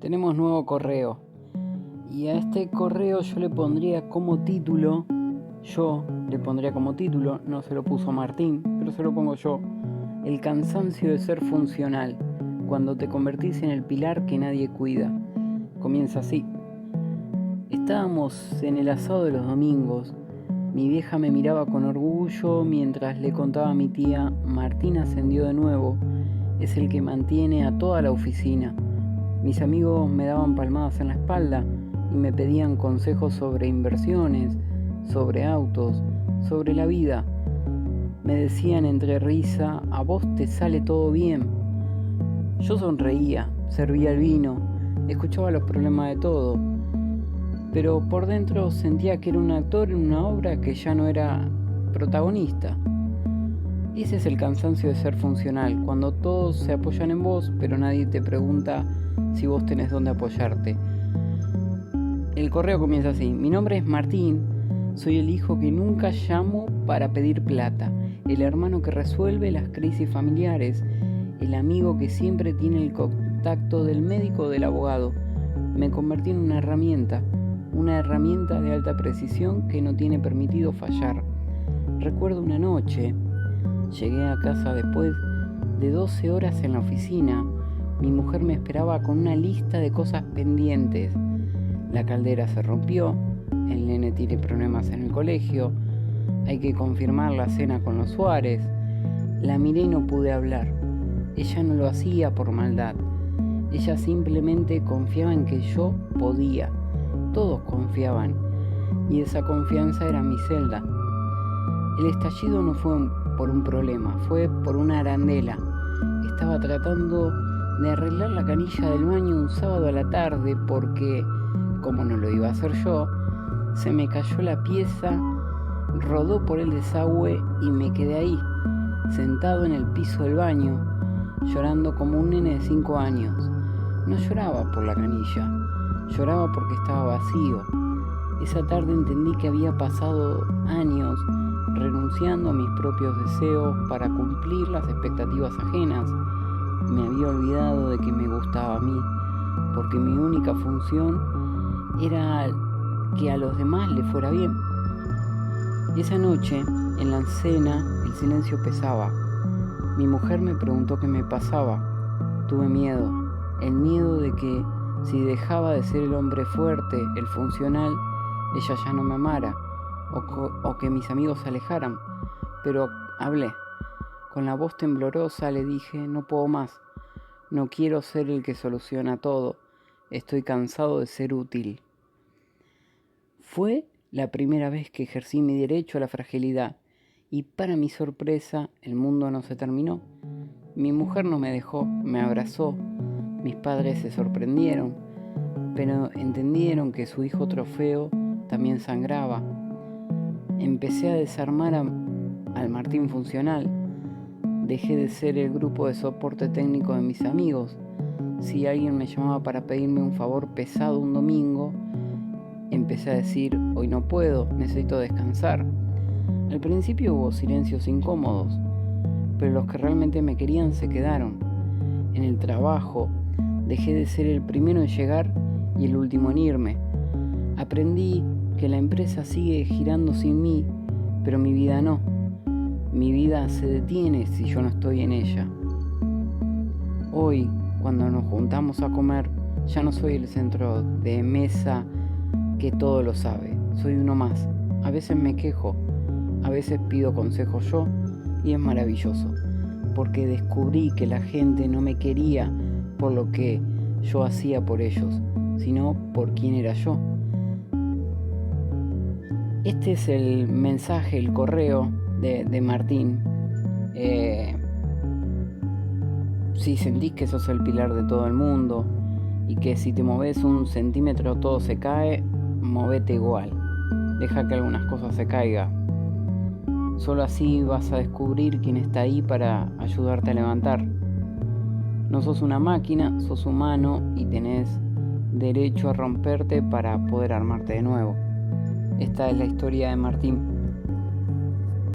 Tenemos nuevo correo y a este correo yo le pondría como título, no se lo puso Martín, pero se lo pongo yo: el cansancio de ser funcional, cuando te convertís en el pilar que nadie cuida. Comienza así. Estábamos en el asado de los domingos. Mi vieja me miraba con orgullo mientras le contaba a mi tía: Martín ascendió de nuevo, es el que mantiene a toda la oficina. Mis amigos me daban palmadas en la espalda y me pedían consejos sobre inversiones, sobre autos, sobre la vida. Me decían entre risa: a vos te sale todo bien. Yo sonreía, servía el vino, escuchaba los problemas de todo, pero por dentro sentía que era un actor en una obra que ya no era protagonista. Ese es el cansancio de ser funcional, cuando todos se apoyan en vos, pero nadie te pregunta si vos tenés dónde apoyarte. El correo comienza así: mi nombre es Martín, soy el hijo que nunca llamo para pedir plata, el hermano que resuelve las crisis familiares, el amigo que siempre tiene el contacto del médico o del abogado. Me convertí en una herramienta de alta precisión que no tiene permitido fallar. Recuerdo una noche, llegué a casa después de 12 horas en la oficina. Mi mujer me esperaba con una lista de cosas pendientes. La caldera se rompió, el nene tiene problemas en el colegio, hay que confirmar la cena con los Suárez. La miré y no pude hablar. Ella no lo hacía por maldad. Ella simplemente confiaba en que yo podía. Todos confiaban, y esa confianza era mi celda. El estallido no fue por un problema, fue por una arandela. Estaba tratando de arreglar la canilla del baño un sábado a la tarde porque, como no lo iba a hacer yo, se me cayó la pieza, rodó por el desagüe y me quedé ahí, sentado en el piso del baño, llorando como un nene de 5 años. No lloraba por la canilla, lloraba porque estaba vacío. Esa tarde entendí que había pasado años renunciando a mis propios deseos para cumplir las expectativas ajenas. Me había olvidado de que me gustaba a mí, porque mi única función era que a los demás les fuera bien. Esa noche, en la cena, el silencio pesaba. Mi mujer me preguntó qué me pasaba. Tuve miedo, el miedo de que si dejaba de ser el hombre fuerte, el funcional, ella ya no me amara, o que mis amigos se alejaran. Pero hablé. Con la voz temblorosa le dije: no puedo más, no quiero ser el que soluciona todo, estoy cansado de ser útil. Fue la primera vez que ejercí mi derecho a la fragilidad, y para mi sorpresa el mundo no se terminó. Mi mujer no me dejó, me abrazó, mis padres se sorprendieron, pero entendieron que su hijo trofeo también sangraba. Empecé a desarmar al Martín funcional. Dejé de ser el grupo de soporte técnico de mis amigos. Si alguien me llamaba para pedirme un favor pesado un domingo, empecé a decir: hoy no puedo, necesito descansar. Al principio hubo silencios incómodos, pero los que realmente me querían se quedaron. En el trabajo dejé de ser el primero en llegar y el último en irme. Aprendí que la empresa sigue girando sin mí, pero mi vida no. Mi vida se detiene si yo no estoy en ella. Hoy, cuando nos juntamos a comer, ya no soy el centro de mesa que todo lo sabe. Soy uno más. A veces me quejo, a veces pido consejos yo, y es maravilloso, porque descubrí que la gente no me quería por lo que yo hacía por ellos, sino por quién era yo. Este es el mensaje, el correo de Martín. Si sentís que sos el pilar de todo el mundo y que si te moves 1 centímetro todo se cae, movete igual. Deja que algunas cosas se caigan. Solo así vas a descubrir quién está ahí para ayudarte a levantar. No sos una máquina, sos humano y tenés derecho a romperte para poder armarte de nuevo. Esta es la historia de Martín.